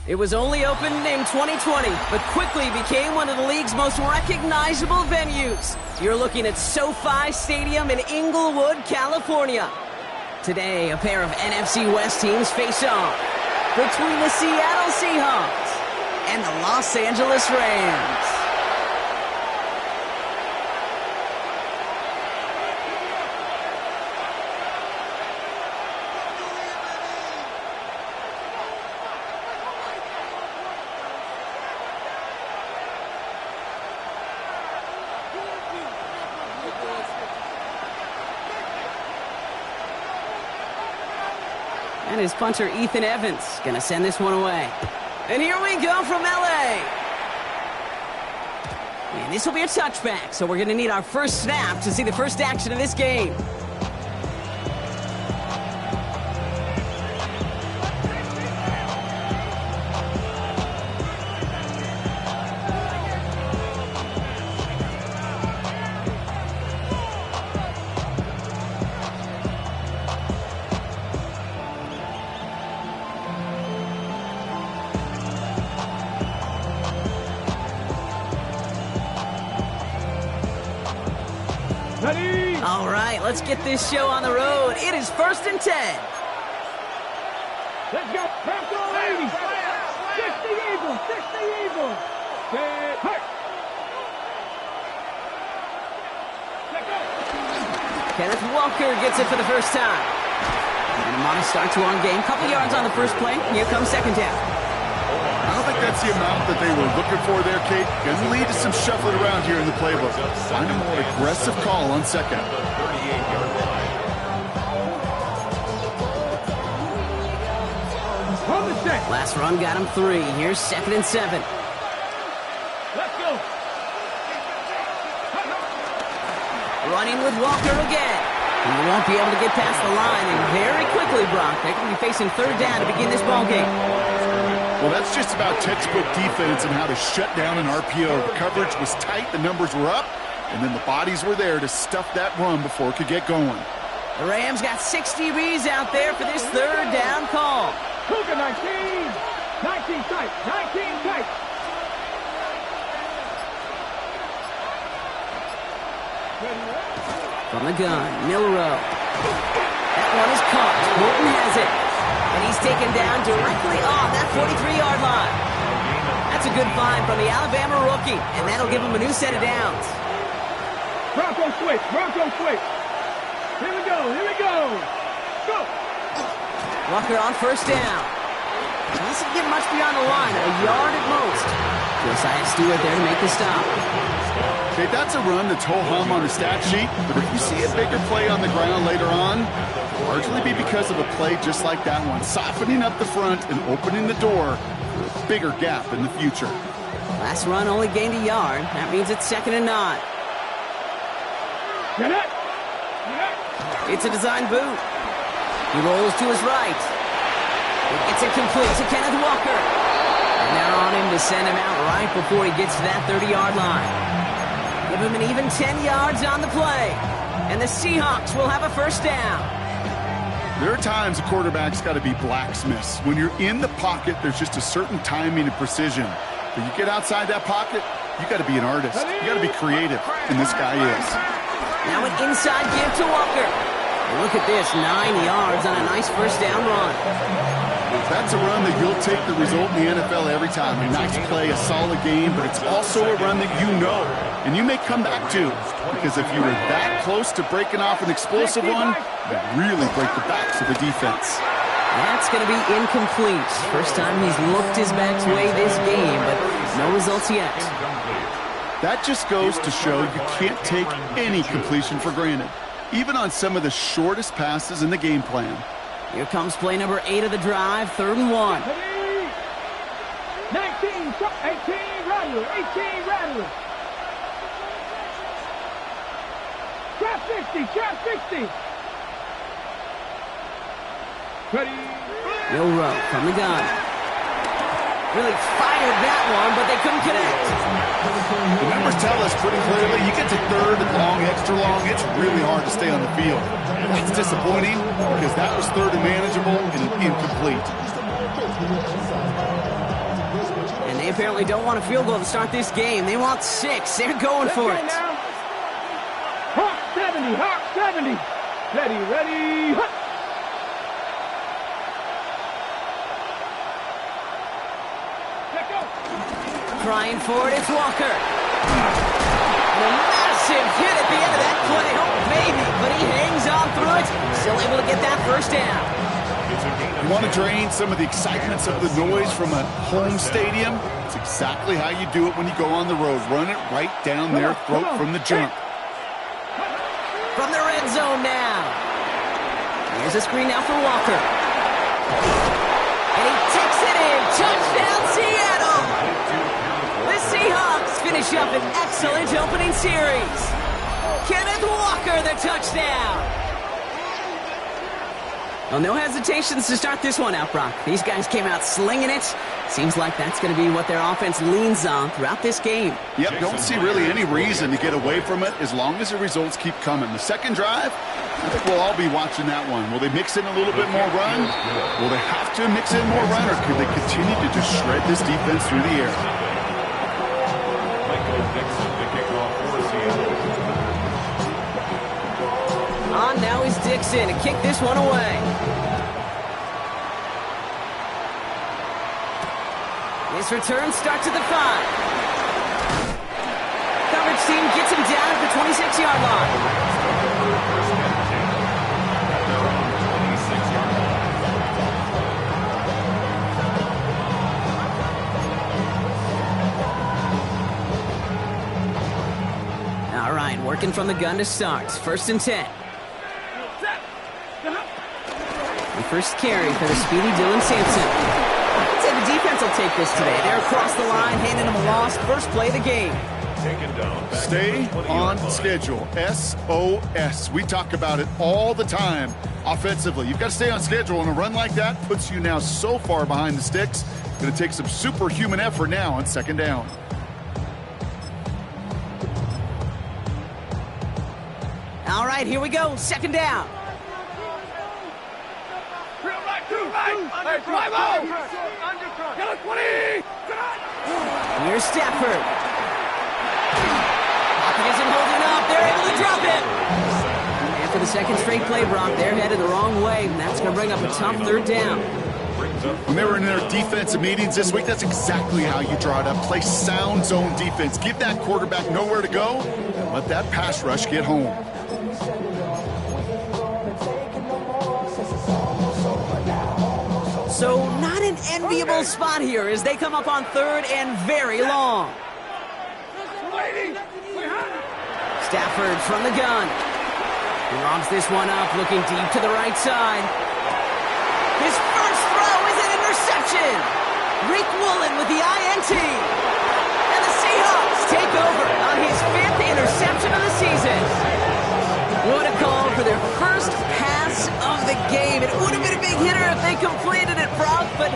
It was only opened in 2020, but quickly became one of the league's most recognizable venues. You're looking at SoFi Stadium in Inglewood, California. Today, a pair of NFC West teams face off between the Seattle Seahawks and the Los Angeles Rams. And his punter, Ethan Evans, gonna send this one away. And here we go from LA. And this will be a touchback, so we're gonna need our first snap to see the first action of this game. All right, let's get this show on the road. It is 1st and 10. Let's go. Let's go, ladies. 60 Eagles. 60 Eagles. Set. Hurt. Let's go. Kenneth Walker gets it for the first time. And a modest start to our game. Couple yards on the first play. Here comes second down. I don't think that's the amount that they were looking for there, Kate. Going to lead to some shuffling around here in the playbook. Find a more aggressive call on second. Last run got him 3. Here's 2nd and 7. Let's go. Running with Walker again. He won't be able to get past the line, and very quickly, Brock, they're going to be facing 3rd down to begin this ball game. Well, that's just about textbook defense and how to shut down an RPO. The coverage was tight, the numbers were up, and then the bodies were there to stuff that run before it could get going. The Rams got 6 DBs out there for this 3rd down call. Cougar 19. 19 tight. 19 tight. From the gun, Milrow. That one is caught. Morton has it. And he's taken down directly on that 43-yard line. That's a good find from the Alabama rookie, and that'll give him a new set of downs. Bronco switch. Bronco switch. Here we go. Here we go. Go. Walker on 1st down. He doesn't get much beyond the line, a yard at most. Josiah Stewart there to make the stop. Okay, that's a run that's ho-hum on the stat sheet, but if you see a bigger play on the ground later on, it'll largely be because of a play just like that one, softening up the front and opening the door for a bigger gap in the future. Last run only gained a yard. That means it's 2nd and 9. Get it. It's a design boot. He rolls to his right. It gets it complete to Kenneth Walker. And they're on him to send him out right before he gets to that 30-yard line. Give him an even 10 yards on the play. And the Seahawks will have a 1st down. There are times a quarterback's got to be blacksmiths. When you're in the pocket, there's just a certain timing and precision. When you get outside that pocket, you got to be an artist. You got to be creative, and this guy is. Now an inside give to Walker. And look at this, 9 yards on a nice 1st down run. That's a run that you'll take the result in the NFL every time. A nice play, a solid game, but it's also a run that you know, and you may come back to, because if you were that close to breaking off an explosive one, you really break the backs of the defense. That's going to be incomplete. First time he's looked his back's way this game, but no results yet. That just goes to show you can't take any completion for granted, even on some of the shortest passes in the game plan. Here comes play number 8 of the drive, 3rd and 1. 19, 18, Rattler, 18, Rattler. Trap 60, trap 60. Ready. Milrow from the gun. Really fired that one, but they couldn't connect. The numbers tell us pretty clearly, you get to 3rd and long, extra long, it's really hard to stay on the field. That's disappointing because that was 3rd and manageable and incomplete. And they apparently don't want a field goal to start this game. They want 6. They're going for it. Hawk 70, Hawk 70. Ready, ready, hut. Trying for it, it's Walker. And a massive hit at the end of that play. Oh, baby, but he hangs on through it. Still able to get that 1st down. You want to drain some of the excitement, some of the noise from a home stadium? It's exactly how you do it when you go on the road. Run it right down their throat from the jump. From the red zone now. Here's a screen now for Walker. And he takes it in. Touchdown, Seattle. The Seahawks finish up an excellent opening series. Kenneth Walker, the touchdown. Well, no hesitations to start this one out, Brock. These guys came out slinging it. Seems like that's going to be what their offense leans on throughout this game. Yep, don't see really any reason to get away from it as long as the results keep coming. The second drive, I think we'll all be watching that one. Will they mix in a little bit more run? Will they have to mix in more run, or could they continue to just shred this defense through the air? On now is Dixon to kick this one away. This return starts at the 5. Coverage team gets him down at the 26-yard line. All right, working from the gun to start. 1st and 10. The first carry for the speedy Dylan Sampson. I'd say the defense will take this today. They're across the line, handing him a loss. First play of the game. Stay on schedule. SOS. We talk about it all the time offensively. You've got to stay on schedule, and a run like that puts you now so far behind the sticks. Going to take some superhuman effort now on 2nd down. All right, here we go. 2nd down. Here's Stafford. Pocket isn't holding up. They're able to drop it. And for the 2nd straight play, Brock, they're headed the wrong way, and that's going to bring up a tough 3rd down. When they were in their defensive meetings this week, that's exactly how you draw it up. Play sound zone defense. Give that quarterback nowhere to go, and let that pass rush get home. So not an enviable spot here as they come up on 3rd and very long. Stafford from the gun. He robs this one up, looking deep to the right side. His first throw is an interception. Rick Woolen with the INT. And the Seahawks take over on his 5th interception of the season. What a call for their first pass of the game. It would have been a big hitter if they completed it, Brock, but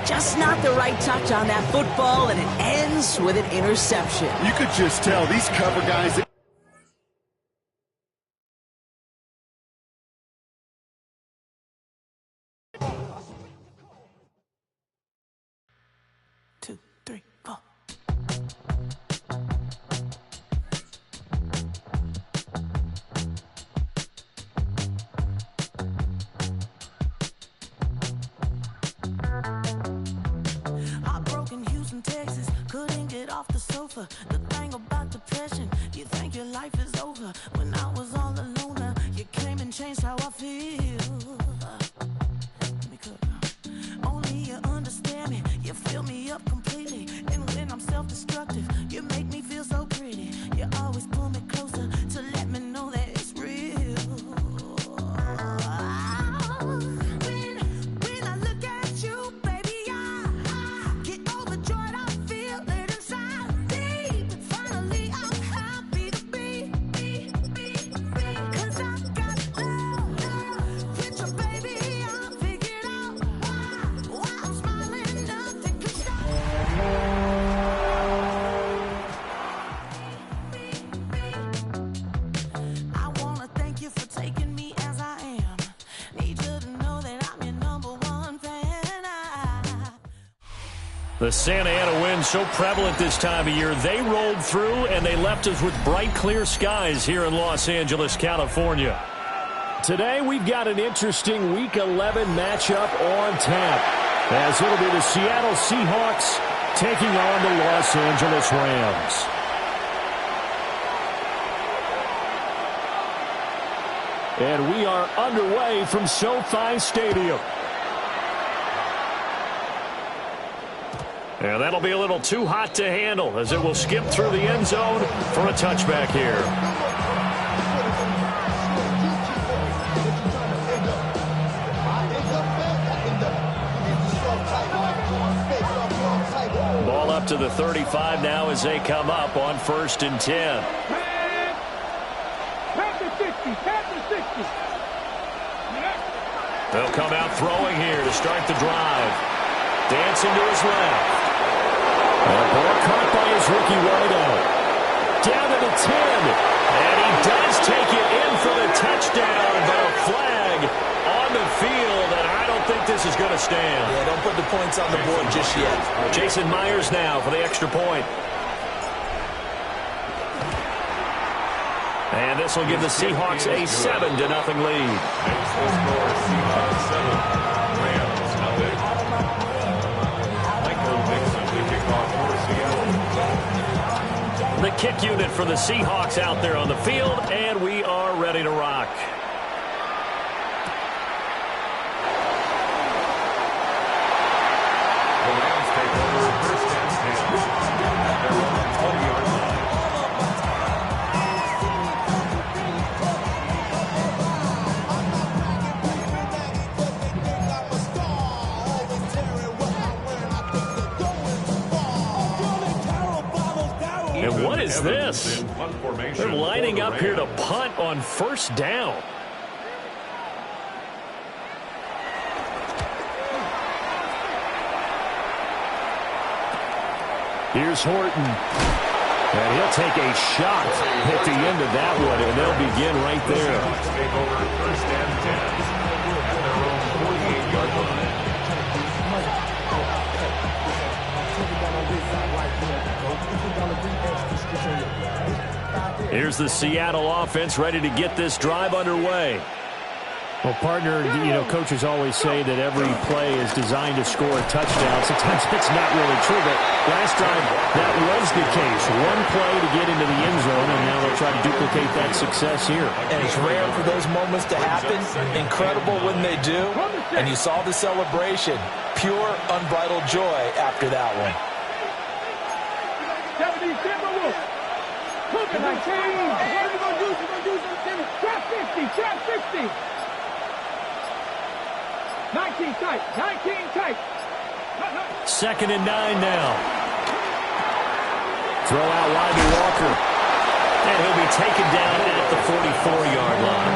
just not the right touch on that football, and it ends with an interception. You could just tell these cover guys... The thing about depression, you think your life is over. When I was all alone, you came and changed how I feel. Let me cook. Only you understand me, you fill me up completely. And when I'm self-destructive, you make me feel so pretty. The Santa Ana wind so prevalent this time of year. They rolled through, and they left us with bright, clear skies here in Los Angeles, California. Today, we've got an interesting Week 11 matchup on tap, as it'll be the Seattle Seahawks taking on the Los Angeles Rams. And we are underway from SoFi Stadium. And that'll be a little too hot to handle as it will skip through the end zone for a touchback here. Ball up to the 35 now as they come up on 1st and 10. They'll come out throwing here to start the drive. Dancing to his left. Ball caught by his rookie wideout. Down to the 10. And he does take it in for the touchdown, but a flag on the field, and I don't think this is going to stand. Yeah, don't put the points on the board just yet. Jason Myers now for the extra point. And this will give the Seahawks a 7-0 lead. The kick unit for the Seahawks out there on the field, and we are ready to rock. The Rams take over 1st and 10 at their own 20-yard line. And what is this? They're lining up here to punt on 1st down. Here's Horton. And he'll take a shot at the end of that one, and they'll begin right there. Take over 1st and 10 at their own 48-yard line. Here's the Seattle offense ready to get this drive underway. Well, partner, coaches always say that every play is designed to score a touchdown. Sometimes it's not really true, but last time that was the case. One play to get into the end zone, and now they'll try to duplicate that success here. And it's rare for those moments to happen. Incredible when they do. And you saw the celebration. Pure, unbridled joy after that one. 70, Look at 19. What are we going to do? We're going to do something. Trap 50. Trap 50. 19 tight. 19 tight. 2nd and 9 now. Throw out wide to Walker. And he'll be taken down at the 44-yard line.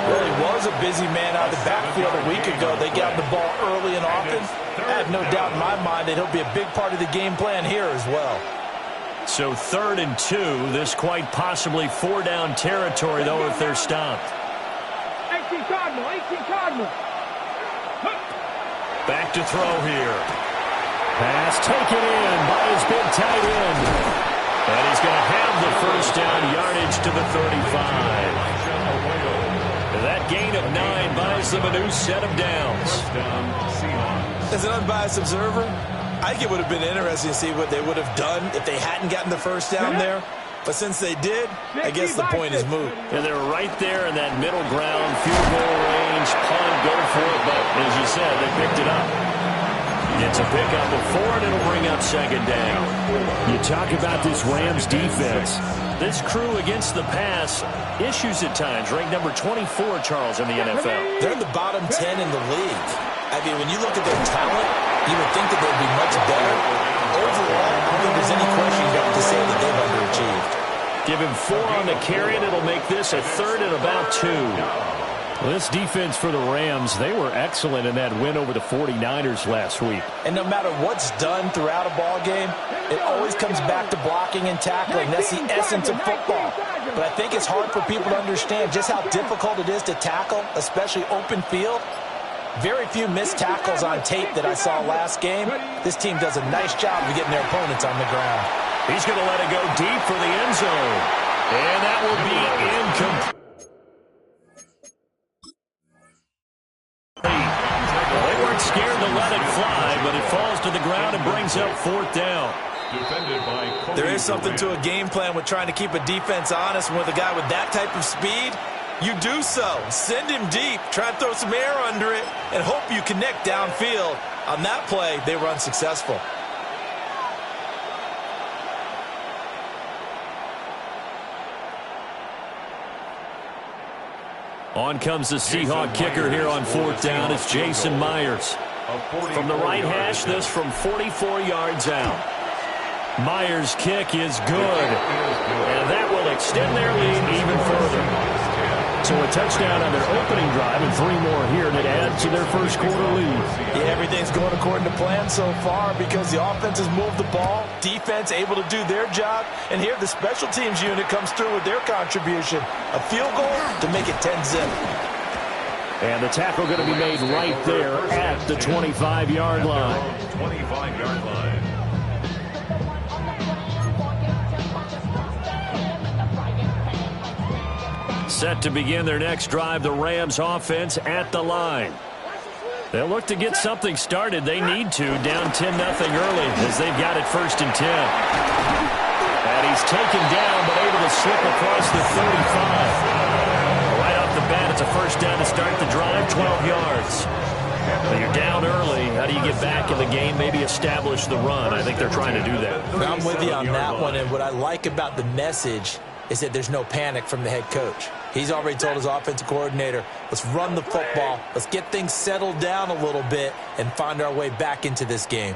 Well, he was a busy man out of the backfield a week ago. They got the ball early and often. I have no doubt in my mind that he'll be a big part of the game plan here as well. So 3rd and 2. This quite possibly 4-down territory, though, if they're stopped. 18 Cardinal. 18 Cardinal. Back to throw here. Pass taken in by his big tight end. And he's going to have the 1st down yardage to the 35. That gain of 9 buys them a new set of downs. As an unbiased observer, I think it would have been interesting to see what they would have done if they hadn't gotten the 1st down there. But since they did, I guess the point is moot. And they're right there in that middle ground, field goal range, punt, go for it. But as you said, they picked it up. Gets a pickup of 4, and it'll bring up 2nd down. You talk about this Rams defense. This crew against the pass, issues at times. Ranked number 24, Charles, in the NFL. They're in the bottom 10 in the league. I mean, when you look at their talent, you would think that they'd be much better. Overall, I don't think there's any question you have to say that they've underachieved. Give him 4 on the carry, and it'll make this a 3rd and about 2. Well, this defense for the Rams, they were excellent in that win over the 49ers last week. And no matter what's done throughout a ball game, it always comes back to blocking and tackling. That's the essence of football. But I think it's hard for people to understand just how difficult it is to tackle, especially open field. Very few missed tackles on tape that I saw last game. This team does a nice job of getting their opponents on the ground. He's going to let it go deep for the end zone. And that will be incomplete. They weren't scared to let it fly, but it falls to the ground and brings up 4th down. There is something to a game plan with trying to keep a defense honest. With a guy with that type of speed, you do so. Send him deep, try and throw some air under it, and hope you connect downfield. On that play, they were unsuccessful. On comes the Seahawk kicker here on 4th down. It's Jason Myers. From the right hash, this from 44 yards out. Myers' kick is good, and that will extend their lead even further. So a touchdown on their opening drive and 3 more here that add to their first quarter lead. Yeah, everything's going according to plan so far because the offense has moved the ball, defense able to do their job, and here the special teams unit comes through with their contribution. A field goal to make it 10-zip. And the tackle going to be made right there at the 25-yard line. 25-yard line. Set to begin their next drive, the Rams offense at the line. They'll look to get something started. They need to, down 10-0 early as they've got it 1st and 10. And he's taken down but able to slip across the 35. Right off the bat, it's a 1st down to start the drive, 12 yards. But you're down early. How do you get back in the game, maybe establish the run? I think they're trying to do that. I'm with you on that one, and what I like about the message is that there's no panic from the head coach. He's already told his offensive coordinator, let's run the football, let's get things settled down a little bit and find our way back into this game.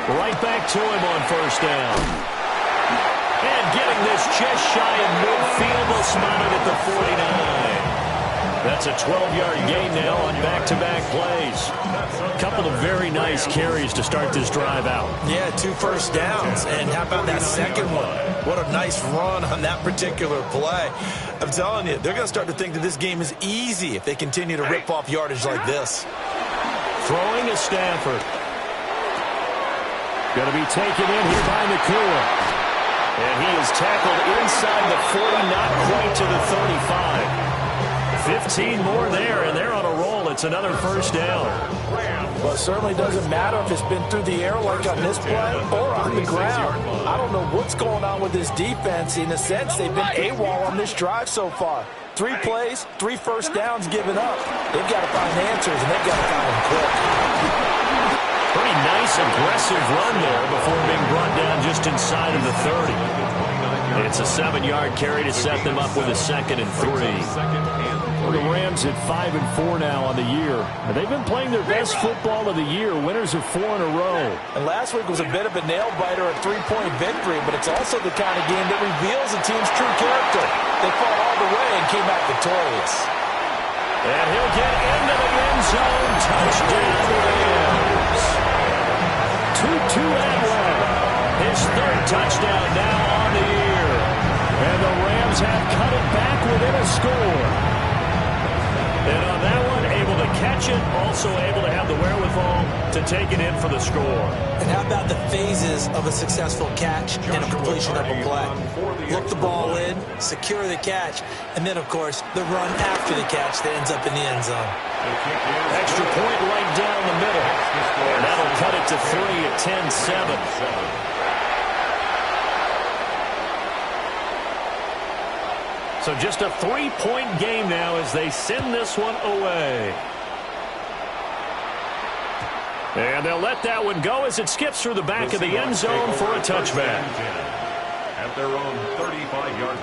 Right back to him on 1st down. And getting this just shy of midfield, they'll spot it at the 49. That's a 12-yard gain now on back-to-back plays. A couple of very nice carries to start this drive out. Yeah, 2 first downs. And how about that second one? What a nice run on that particular play. I'm telling you, they're going to start to think that this game is easy if they continue to rip off yardage like this. Throwing is Stafford. Going to be taken in here by Nakua. And he is tackled inside the 40, not quite to the 35. 15 more there, and they're on a roll. It's another 1st down. Well, it certainly doesn't matter if it's been through the air like on this play or on the ground. I don't know what's going on with this defense. In a sense, they've been AWOL on this drive so far. 3 plays, 3 first downs given up. They've got to find answers, and they've got to find them quick. Pretty nice, aggressive run there before being brought down just inside of the 30. It's a 7-yard carry to set them up with a 2nd and 3. Well, the Rams at 5-4 now on the year. And they've been playing their best football of the year, winners of 4 in a row. And last week was a bit of a nail-biter, a 3-point victory, but it's also the kind of game that reveals a team's true character. They fought all the way and came out victorious. And he'll get into the end zone. Touchdown, Rams. Tutu Atwell. His 3rd touchdown now on the year. And the Rams have cut it back within a score. And on that one, able to catch it, also able to have the wherewithal to take it in for the score. And how about the phases of a successful catch and a completion of a play? Look the ball in, secure the catch, and then, of course, the run after the catch that ends up in the end zone. Extra point right down the middle. And that'll cut it to 3 at 10-7. So just a 3-point game now as they send this one away. And they'll let that one go as it skips through the back of the end zone for a touchback. At their own 35-yard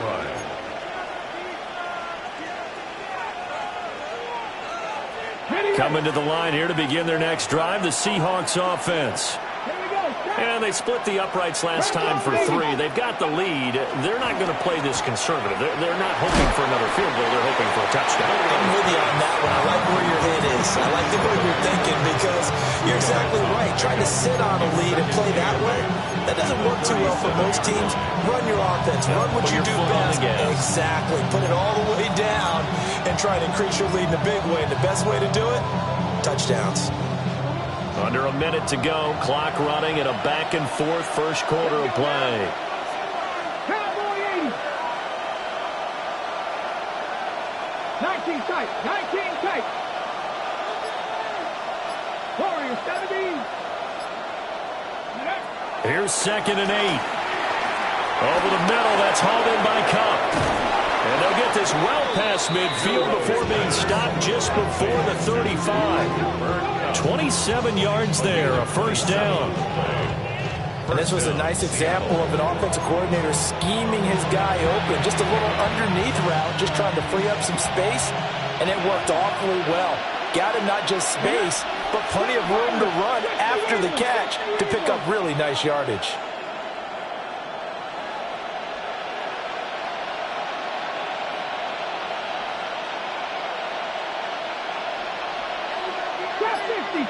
line. Coming to the line here to begin their next drive, the Seahawks offense. Here we go. And they split the uprights last time for 3. They've got the lead. They're not going to play this conservative. They're not hoping for another field goal. They're hoping for a touchdown. I'm with you on that one. I like where your head is. I like the way you're thinking because you're exactly right. Trying to sit on a lead and play that way, that doesn't work too well for most teams. Run your offense. Run what you do best. Exactly. Put it all the way down and try to increase your lead in a big way. And the best way to do it, touchdowns. Under a minute to go. Clock running in a back-and-forth first quarter of play. Cowboy 80. 19 tight. 19 tight. Warriors 70. Here's 2nd and 8. Over the middle. That's hauled in by Cup. And they'll get this well past midfield before being stopped just before the 35. 27 yards there, a first down. And this was a nice example of an offensive coordinator scheming his guy open. Just a little underneath route, just trying to free up some space, and it worked awfully well. Got him not just space, but plenty of room to run after the catch to pick up really nice yardage.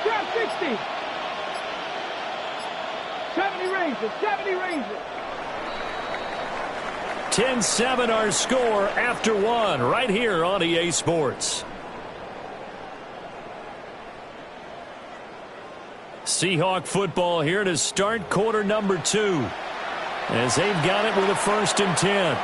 Trap 60. 70 Rangers. 70 Rangers. 10-7 our score after 1 right here on EA Sports. Seahawk football here to start quarter number 2 as they've got it with a 1st and 10.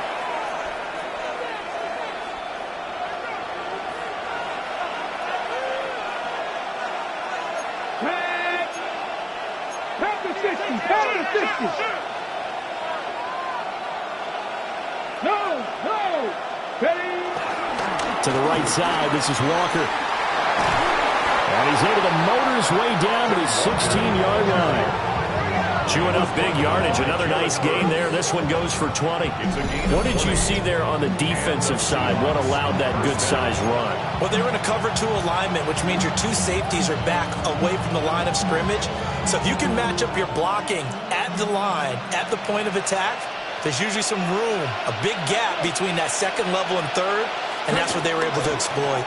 To the right side, this is Walker. And he's able to motor his way down to the 16-yard line. Chewing up big yardage. Another nice gain there. This one goes for 20. What did you see there on the defensive side? What allowed that good-sized run? Well, they were in a cover 2 alignment, which means your 2 safeties are back away from the line of scrimmage. So if you can match up your blocking at the line, at the point of attack, there's usually some room, a big gap between that 2nd level and 3rd, and that's what they were able to exploit.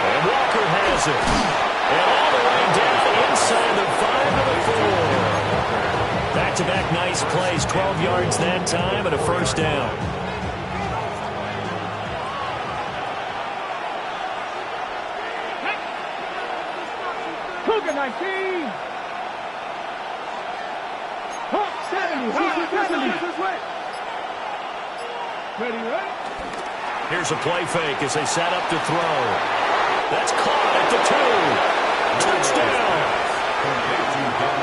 And Walker has it. And all the way down inside the 5 of the 4. Back-to-back nice plays. 12 yards that time and a first down. Cougar 19. Hawk 70. Ready, right? Here's a play fake as they set up to throw. That's caught at the 2. Touchdown.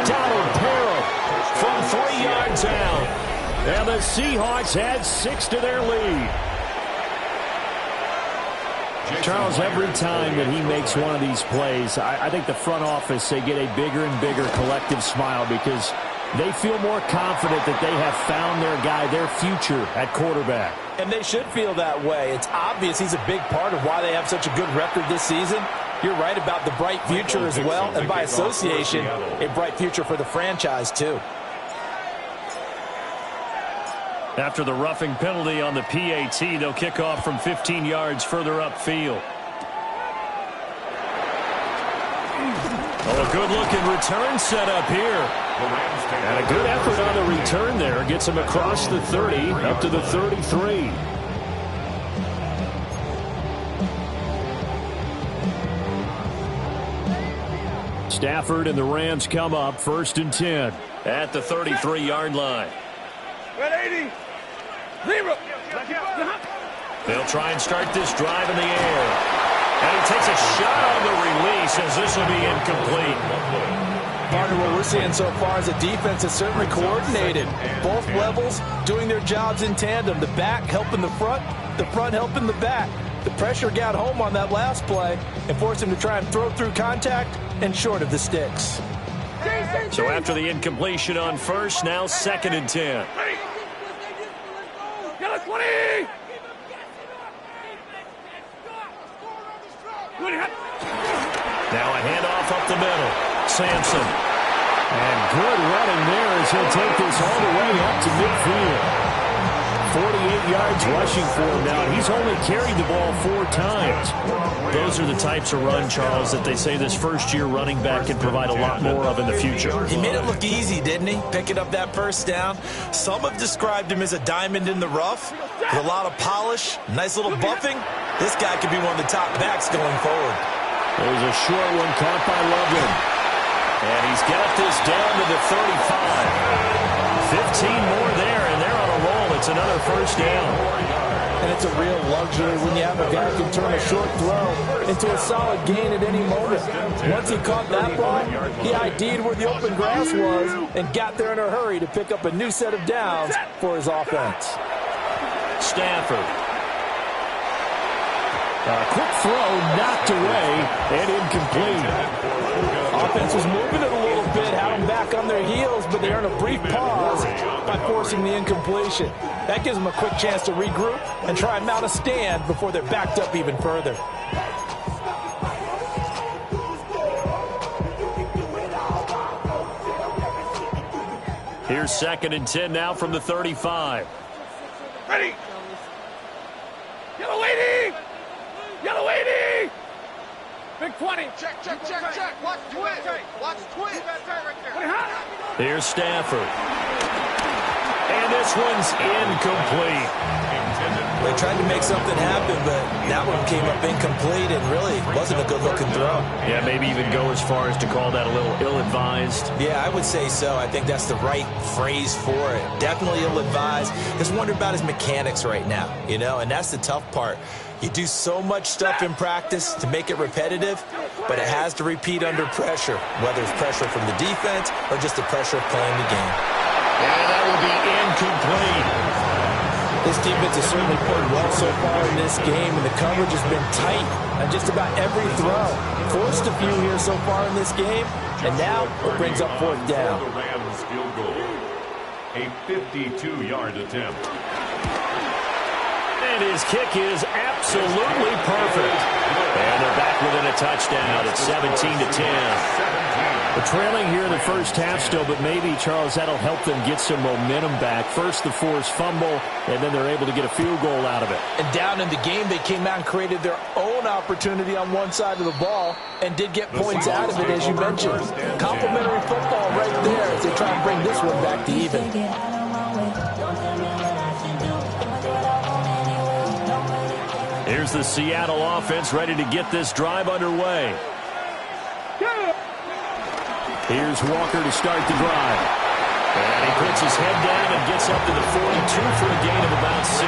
Donald Peril from 3 yards out. And the Seahawks add 6 to their lead. Charles, every time that he makes one of these plays, I think the front office, they get a bigger and bigger collective smile because they feel more confident that they have found their guy, their future at quarterback. And they should feel that way. It's obvious he's a big part of why they have such a good record this season. You're right about the bright future as well, and by association, a bright future for the franchise too. After the roughing penalty on the PAT, they'll kick off from 15 yards further upfield. Oh, a good-looking return set up here. And a good effort on the return there. Gets him across the 30, up to the 33. Stafford and the Rams come up 1st and 10 at the 33-yard line. 180. Zero. They'll try and start this drive in the air. And he takes a shot on the release as this will be incomplete. Partner, what we're seeing so far is a defense that's certainly coordinated. Both levels doing their jobs in tandem. The back helping the front helping the back. The pressure got home on that last play and forced him to try and throw through contact and short of the sticks. So after the incompletion on 1st, now 2nd and 10. Now a handoff up the middle. Sampson. And good running there as he'll take this all the way up to midfield. 48 yards rushing for him now. He's only carried the ball 4 times. Those are the types of run, Charles, that they say this first-year running back can provide a lot more of in the future. He made it look easy, didn't he? Picking up that first down. Some have described him as a diamond in the rough with a lot of polish, nice little buffing. This guy could be one of the top backs going forward. There's a short one caught by Loveland. And he's got this down to the 35. 15 more there, and they're on a roll. It's another first down. And it's a real luxury when you have a guy who can turn a short throw into a solid gain at any moment. Once he caught that ball, he ID'd where the open grass was and got there in a hurry to pick up a new set of downs for his offense. Stafford. A quick throw knocked away and incomplete. Offense was moving it a little bit, had them back on their heels, but they earned a brief pause by forcing the incompletion. That gives them a quick chance to regroup and try and mount a stand before they're backed up even further. Here's 2nd and 10 now from the 35. Ready. Yellow 80. Yellow 80. Big 20. Check. Watch twist. Here's Stafford. And this one's incomplete. They tried to make something happen, but that one came up incomplete and really wasn't a good-looking throw. Yeah, maybe even go as far as to call that a little ill-advised. Yeah, I would say so. I think that's the right phrase for it. Definitely ill-advised. Just wonder about his mechanics right now, you know, and that's the tough part. You do so much stuff in practice to make it repetitive, but it has to repeat under pressure, whether it's pressure from the defense or just the pressure of playing the game. And that will be incomplete. This defense has certainly played well so far in this game, and the coverage has been tight on just about every throw. Forced a few here so far in this game, and now it brings up 4th down. The Rams field goal. A 52-yard attempt. And his kick is absolutely perfect. And they're back within a touchdown. It's 17-10. The trailing here in the first half still, but maybe, Charles, that'll help them get some momentum back. First, the forced fumble, and then they're able to get a field goal out of it. And down in the game, they came out and created their own opportunity on one side of the ball and did get points out of it, as you mentioned. Complimentary football right there as they try and bring this one back to even. Here's the Seattle offense ready to get this drive underway. Here's Walker to start the drive. And he puts his head down and gets up to the 42 for a gain of about 6.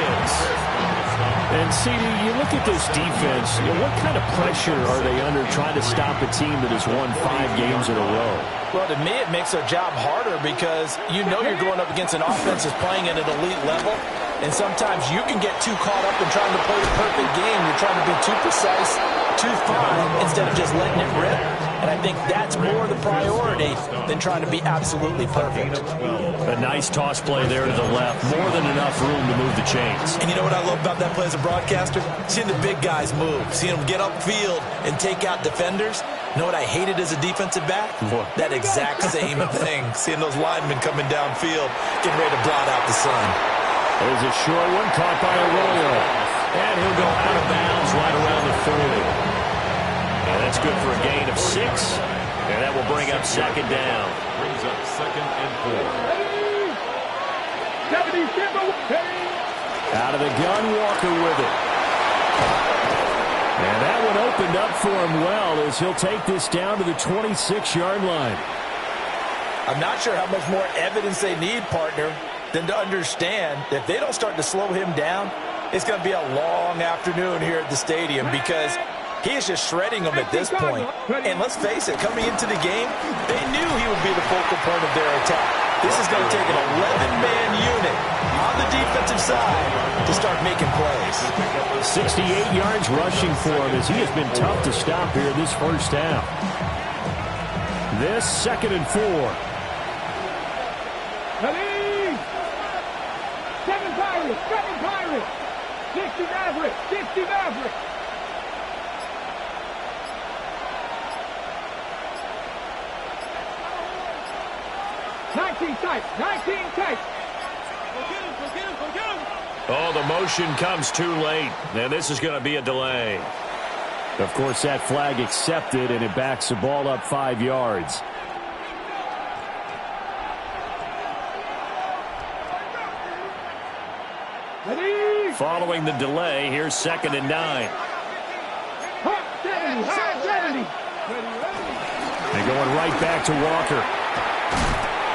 And, CD, you look at this defense, what kind of pressure are they under trying to stop a team that has won 5 games in a row? Well, to me, it makes their job harder because you know you're going up against an offense that's playing at an elite level, and sometimes you can get too caught up in trying to play the perfect game. You're trying to be too precise, too fine, instead of just letting it rip. And I think that's more the priority than trying to be absolutely perfect. A nice toss play there to the left. More than enough room to move the chains. And you know what I love about that play as a broadcaster? Seeing the big guys move. Seeing them get upfield and take out defenders. You know what I hated as a defensive back? That exact same thing. Seeing those linemen coming downfield, getting ready to blot out the sun. There's a short one caught by Arroyo. And he'll go out of bounds right around the 40. And that's good for a gain of 6. And that will bring up 2nd down. Brings up 2nd and 4. Out of the gun, Walker with it. And that one opened up for him well as he'll take this down to the 26-yard line. I'm not sure how much more evidence they need, partner, than to understand that if they don't start to slow him down, it's going to be a long afternoon here at the stadium because he is just shredding them at this point. And let's face it, coming into the game, they knew he would be the focal point of their attack. This is going to take an 11-man unit on the defensive side to start making plays. 68 yards rushing for him as he has been tough to stop here this first half. This 2nd and 4. Seven Pirates. 60 Maverick. 19 tight. 19 tight. Oh, the motion comes too late. And this is going to be a delay. Of course, that flag accepted, and it backs the ball up 5 yards. Ready? Following the delay, here's 2nd and 9. Hot 70. Hot 70. They're going right back to Walker.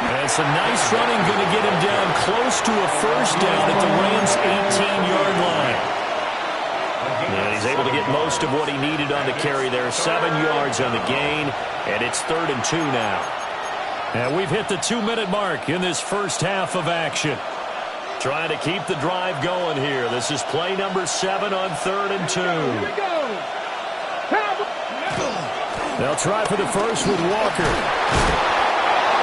And some nice running, going to get him down close to a first down at the Rams' 18-yard line. And he's able to get most of what he needed on the carry there. 7 yards on the gain, and it's 3rd and 2 now. And we've hit the 2-minute mark in this first half of action. Trying to keep the drive going here. This is play number 7 on 3rd and 2. Here we go. They'll try for the first with Walker.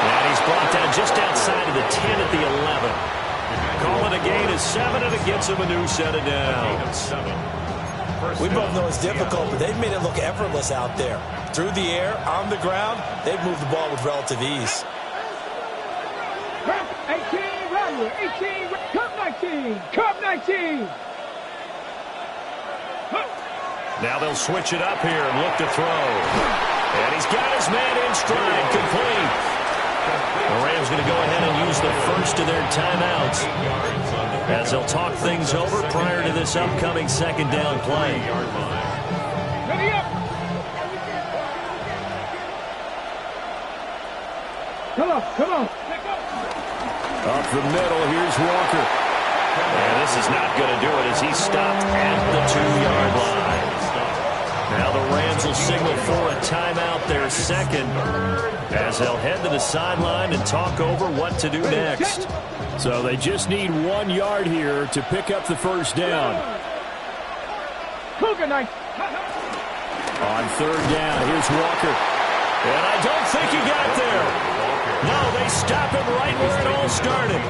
And he's brought down just outside of the 10 at the 11. Calling a gain of 7, and it gets him a new set of downs. We both know it's difficult, but they've made it look effortless out there. Through the air, on the ground, they've moved the ball with relative ease. 18, Rattler. 18, Cup 19. Cup 19. Now they'll switch it up here and look to throw. And he's got his man in stride, complete. The Rams going to go ahead and use the first of their timeouts as they'll talk things over prior to this upcoming 2nd down play. Ready up. Come on, come on. Up the middle, here's Walker. And this is not going to do it as he's stopped at the 2-yard line. Now the Rams will signal for a timeout, their 2nd, as they'll head to the sideline and talk over what to do next. So they just need 1 yard here to pick up the first down. Cougar night. On 3rd down, here's Walker. And I don't think he got there. No, they stop him right where it all started.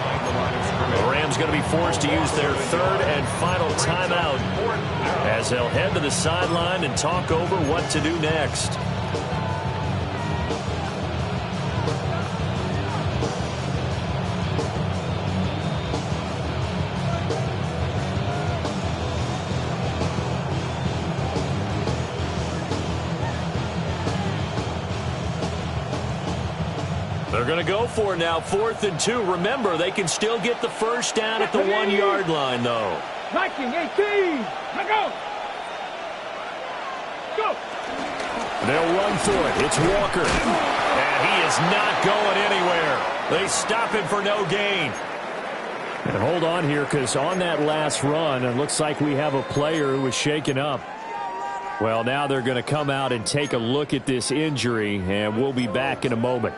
The Rams going to be forced to use their 3rd and final timeout as they'll head to the sideline and talk over what to do next. They're going to go for it now, 4th and 2. Remember, they can still get the first down at the 1-yard line, though. 19, 18. Now go. Go. They'll run for it. It's Walker. And he is not going anywhere. They stop him for no gain. And hold on here, because on that last run, it looks like we have a player who was shaken up. Well, now they're going to come out and take a look at this injury, and we'll be back in a moment.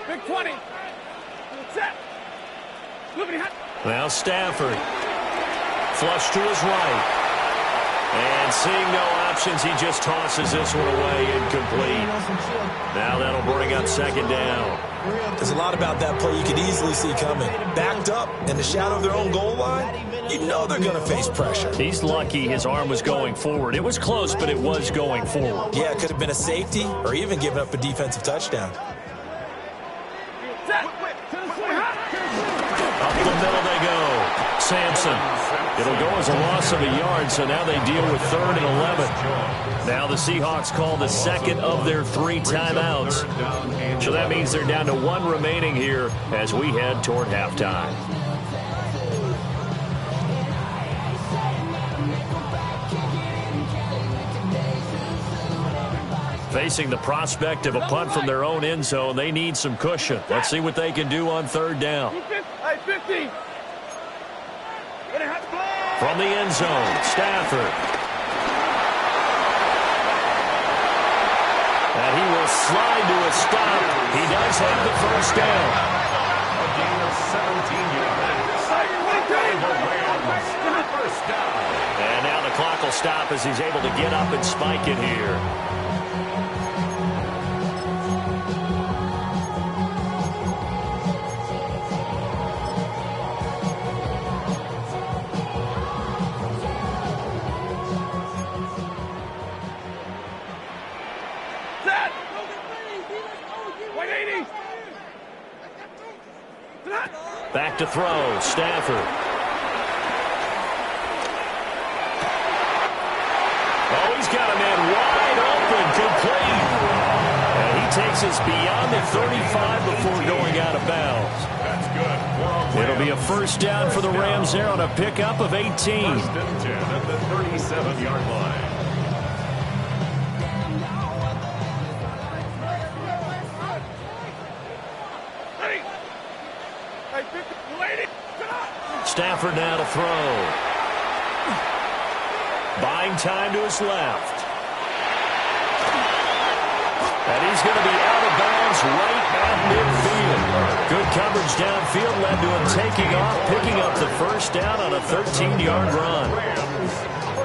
Big 20. Set. Now Stafford. Flush to his right. And seeing no options, he just tosses this one away, incomplete. Now that'll bring up 2nd down. There's a lot about that play you could easily see coming. Backed up in the shadow of their own goal line, you know they're going to face pressure. He's lucky his arm was going forward. It was close, but it was going forward. Yeah, it could have been a safety or even given up a defensive touchdown. Up the middle they go. Sampson. It'll go as a loss of a yard, so now they deal with 3rd and 11. Now the Seahawks call the 2nd of their 3 timeouts. So that means they're down to 1 remaining here as we head toward halftime. Facing the prospect of a punt from their own end zone, they need some cushion. Let's see what they can do on 3rd down. Hey, 50. From the end zone, Stafford. And he will slide to a stop. He does have the first down. A gain of 17 yards. First down. And now the clock will stop as he's able to get up and spike it here. 180. Back to throw, Stafford. Oh, he's got a man wide open, complete. And he takes us beyond the 35 before going out of bounds. That's good. It'll be a first down for the Rams there on a pickup of 18. First and 10 at the 37-yard line. Stafford now to throw. Buying time to his left. And he's going to be out of bounds right at midfield. Good coverage downfield led to him taking off, picking up the first down on a 13-yard run.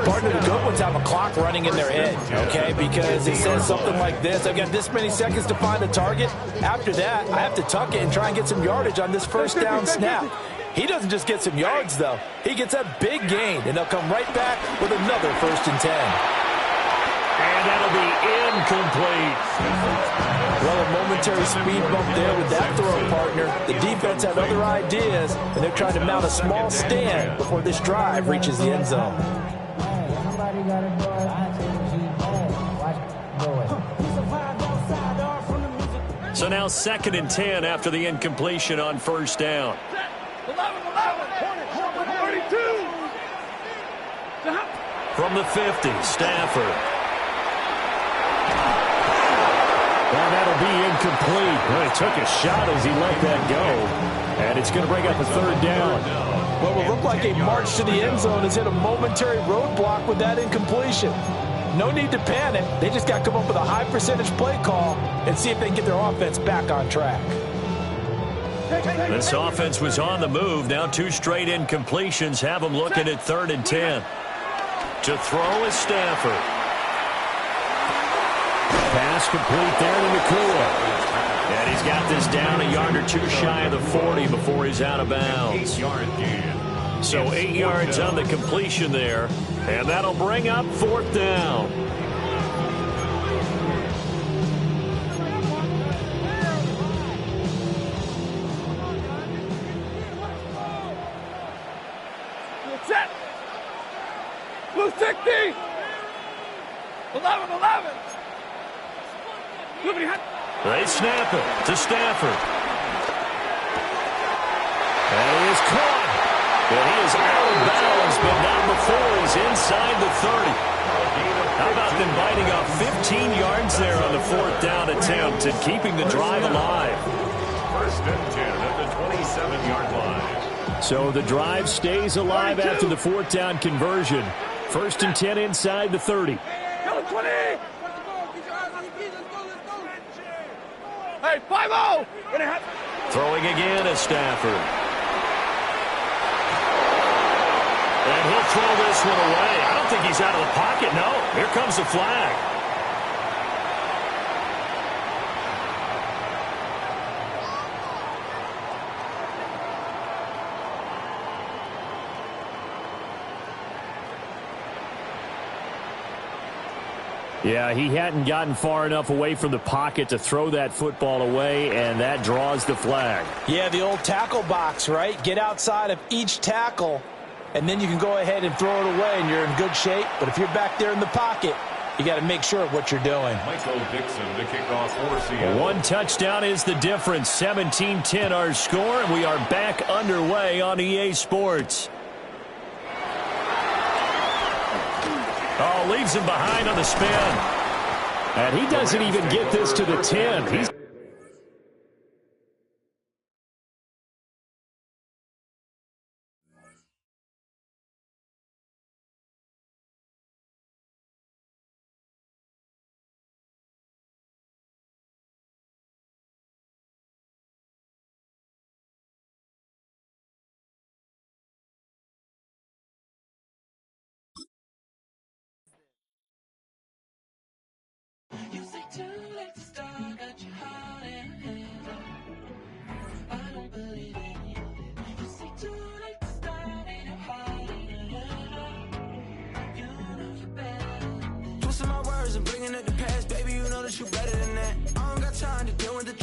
Partner, the good ones have a clock running in their head, okay? Because it says something like this. I've got this many seconds to find a target. After that, I have to tuck it and try and get some yardage on this first down snap. He doesn't just get some yards, though. He gets a big gain, and they'll come right back with another first and 10. And that'll be incomplete. Well, a momentary speed bump there with that throw, partner. The defense had other ideas, and they're trying to mount a small stand before this drive reaches the end zone. So now 2nd and 10 after the incompletion on first down. 42. From the 50, Stafford. Well, that'll be incomplete. Well, he took a shot as he let that go. And it's going to bring up a third down. What will look like a march to the end zone is hit a momentary roadblock with that incompletion. No need to panic. They just got to come up with a high percentage play call and see if they can get their offense back on track. This offense was on the move. Now 2 straight incompletions have them looking at 3rd and 10. To throw is Stafford. Pass complete there to McCoy. And he's got this down a yard or 2 shy of the 40 before he's out of bounds. 8-yard gain. So 8 yards on the completion there. And that'll bring up 4th down. Set. Blue 60. 11. They snap it to Stafford. And he is caught. And he is out of bounds, but not before he's inside the 30. How about them biting off 15 yards there on the 4th down attempt and keeping the drive alive? First and 10 at the 27-yard line. So the drive stays alive after the 4th down conversion. 1st and 10 inside the 30. Hey, 5-0. Throwing again is Stafford. And he'll throw this one away. I don't think he's out of the pocket. No, here comes the flag. Yeah, he hadn't gotten far enough away from the pocket to throw that football away, and that draws the flag. Yeah, the old tackle box, right? Get outside of each tackle, and then you can go ahead and throw it away, and you're in good shape. But if you're back there in the pocket, you got to make sure of what you're doing. Michael Dixon to kick off for Seattle. 1 touchdown is the difference. 17-10 our score, and we are back underway on EA Sports. Oh, leaves him behind on the spin. And he doesn't even get this to the 10. He's You say too late to start, got your heart in hand. I don't believe any of it. You say too late to start, ain't no heart in your hand. You know you're better than this. Twisting my words and bringing up the past, baby, you know that you're better than that. I don't got time to deal with the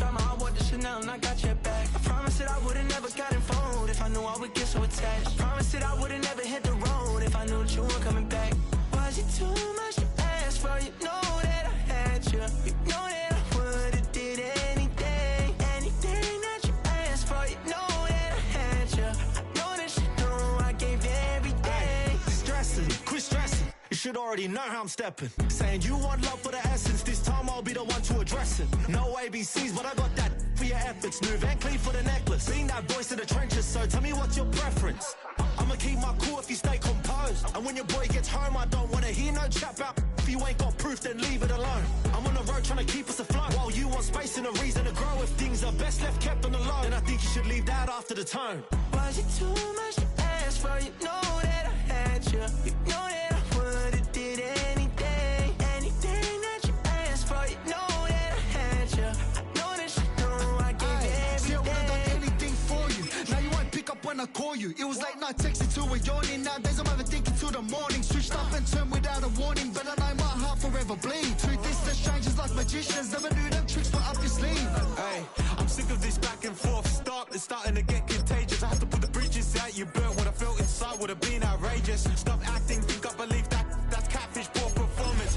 attached. Promised that I would've never hit the road if I knew that you weren't coming back. Was it too much to ask for? You know that I had you. You know that I would've did anything that you asked for. You know that I had you. I know that you know I gave you everything. Stressing, quit stressing. You should already know how I'm stepping. Saying you want love for the essence. This time I'll be the one to address it. No ABCs, but I got that for your efforts. New Van Cleef for the necklace. Being that voice in the trenches, so tell me what's your preference. I'ma keep my cool if you stay composed. And when your boy gets home, I don't wanna hear no chat about. If you ain't got proof, then leave it alone. I'm on the road trying to keep us afloat. While you want space and a reason to grow. If things are best left kept on the low, then I think you should leave that after the tone. Was it too much to ask for? You know that I had you. You know that I would've did anything that you asked for. You know that I had you. I know that you know I gave you everything. See, I would've done anything for you. Now you won't pick up when I call you. It was late night texting till we're yawning. Nowadays I'm overthinking till the morning. Switched up and turned without a warning, but I know my heart forever bleed. Truth is, the strangers like magicians. Never knew them tricks were up your sleeve. Hey, I'm sick of this back and forth. It's starting to get contagious. I have to put the bridges out you burnt. What I felt inside would have been outrageous. Stop acting, think I believe that's catfish, poor performance.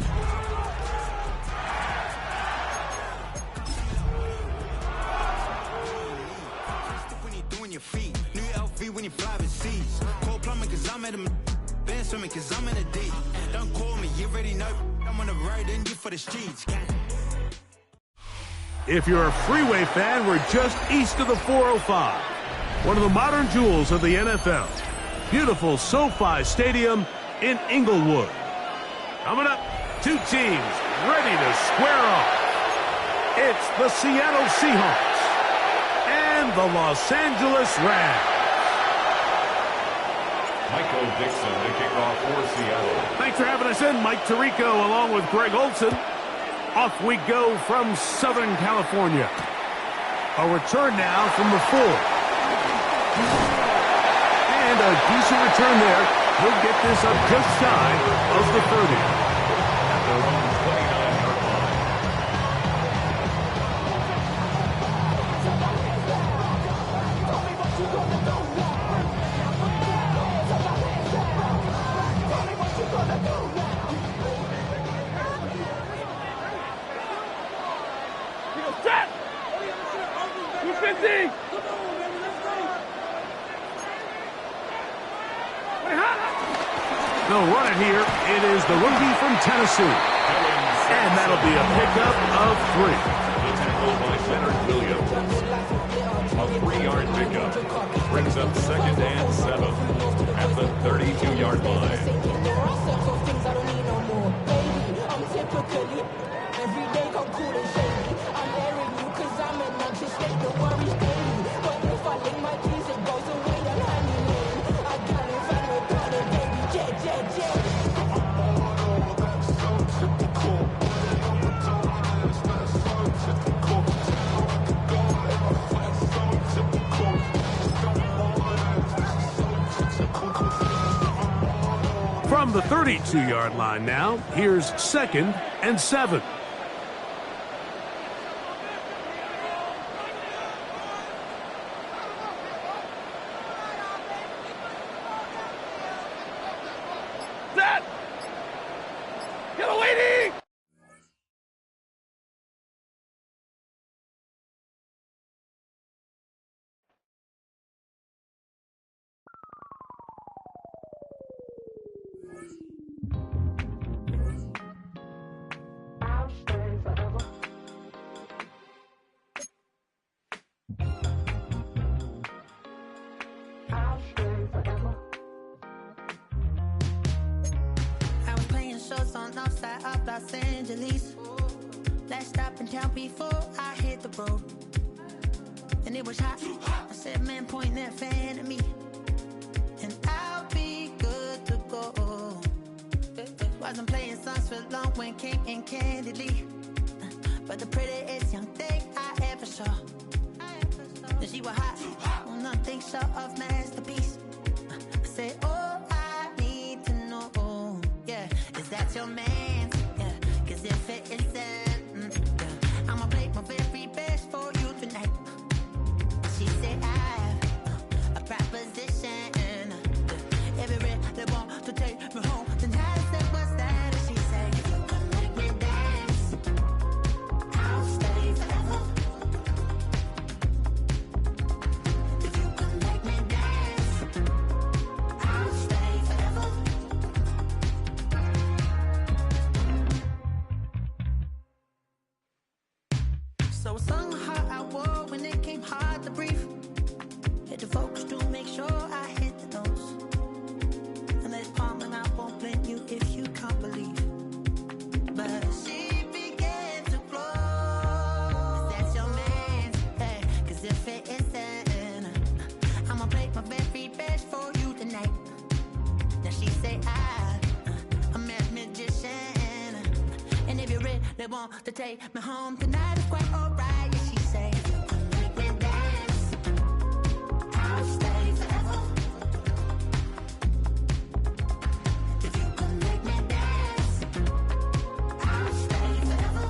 When you're doing your feet, new LV when you fly overseas. Call plumbing cause I'm at a band swimming cause I'm in a deep. Don't call me, you already know I'm on the road and you for the streets. If you're a Freeway fan, we're just east of the 405. One of the modern jewels of the NFL. Beautiful SoFi Stadium in Inglewood. Coming up, two teams ready to square off. It's the Seattle Seahawks and the Los Angeles Rams. Michael Dixon to kick off for Seattle. Thanks for having us in, Mike Tirico, along with Greg Olson. Off we go from Southern California. A return now from the 4. And a decent return there. He'll get this up just shy of the 30. At their own 29-yard line. They'll run it here. It is the rookie from Tennessee. And that'll be a pickup of 3. The tackle by Leonard Williams. A 3-yard pickup. Brings up 2nd and 7 at the 32-yard line. From the 32-yard line now, here's 2nd and 7. Set! Get a lady! Outside of Los Angeles. Last stop in town before I hit the road. And it was hot. I said, man, point that fan at me. And I'll be good to go. Wasn't playing songs for long when came in candidly. But the prettiest young thing I ever saw. And she was hot. Well, nothing short of masterpiece. I said, oh, I need to know. Yeah, is that your man? Yeah, cause if it isn't, yeah, I'ma play my very best for you tonight. She said I have a proposition. sung hard I wore when it came hard to breathe. Hit the focus to make sure I hit the notes. And let's palm and I won't blame you if you can't believe. But she began to flow. That's your man, hey, 'cause if it isn't, I'ma break my very best for you tonight. Now she say I'm a magician, and if you're ready, they want to take me home tonight. It's quite alright. Yeah, she say, make me dance, I'll stay forever. If you can make me dance, I'll stay forever.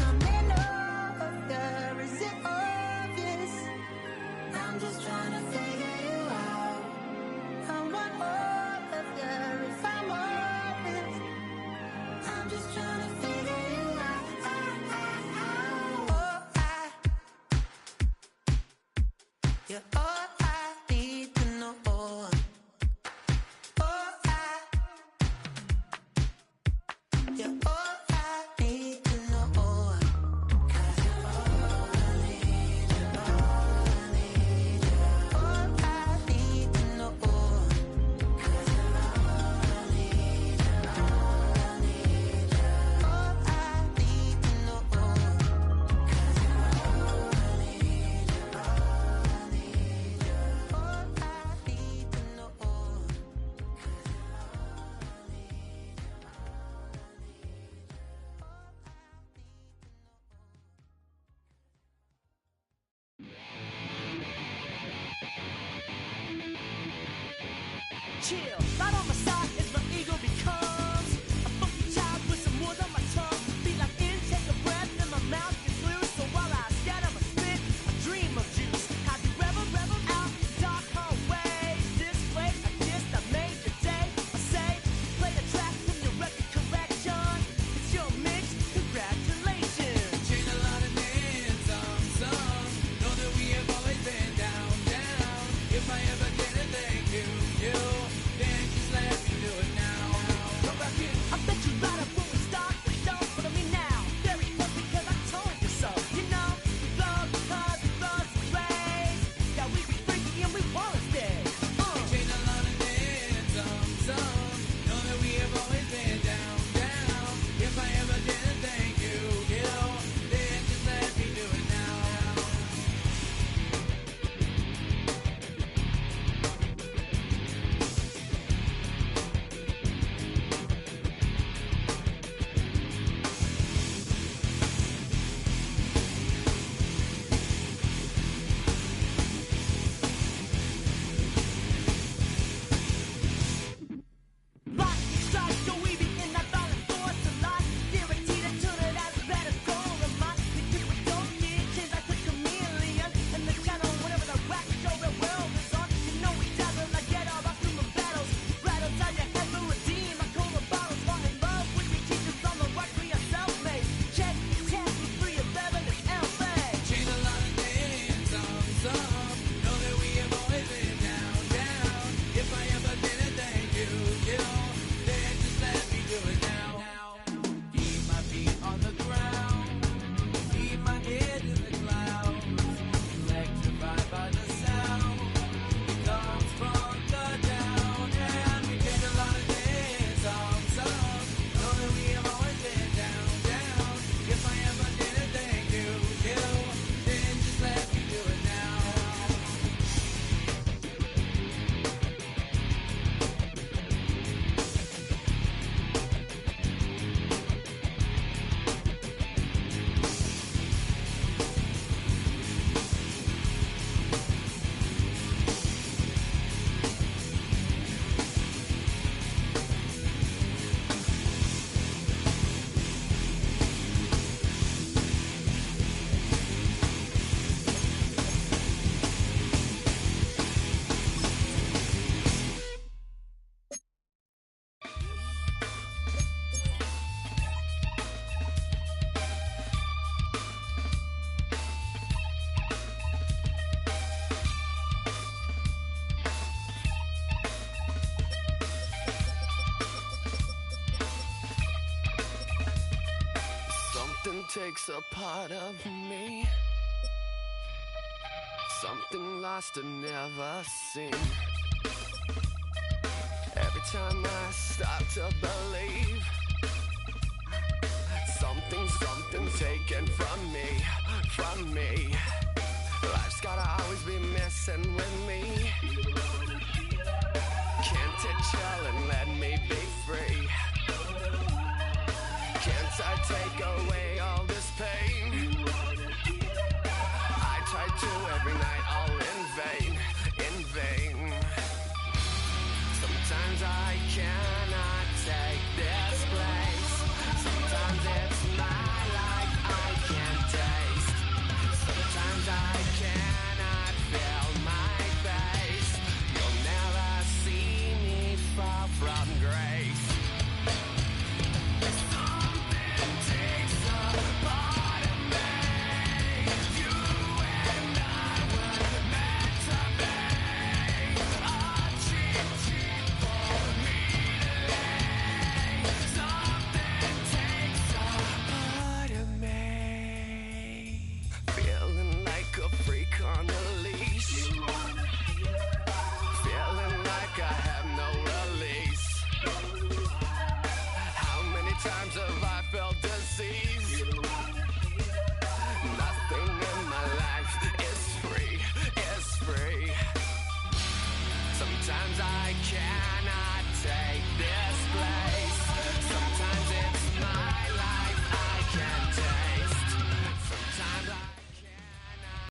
I'm in love with her, is it obvious? I'm just trying to figure you out. I want all of you if I'm honest. I'm just trying to figure you out. You're all I need to know. You're all I need to know. 'Cause you're all I need, you're all I need, you're all I need to know. 'Cause you're all I need, you're all I need, you're all I need to know. 'Cause you're all I need, you're all I need, you're all I need to know. 'Cause you're all I need, you're all I need, you're all I need, you're all I need to know. Chill, right on my side as my ego becomes a funky child with some words on my tongue. Feel like in, take a breath, and my mouth gets loose. So while I scatter my spit, I dream of juice. Have you rebel out the dark hallway? This way, I guess I made your day. I say, play a track from your record collection. It's your mix, congratulations. Chain a lot of names, some know that we have always been down. If I ever get a thank you, then just let takes a part of me. Something lost and never seen. Every time I start to believe, something taken from me. Life's gotta always be messing with me. Can't it chill and let me be free? Can't I take away all this pain? I try to every night, all in vain. Sometimes I cannot take this place. Sometimes it's my life I can't taste. Sometimes I cannot feel my face. You'll never see me fall from grace. Something takes a part of me. You and I were meant to be. A cheat for me to lay. Something takes a part of me. Feeling like a freak on a leash. Feeling like I have no release. How many times have I felt disease? Nothing in my life is free. Sometimes I cannot take this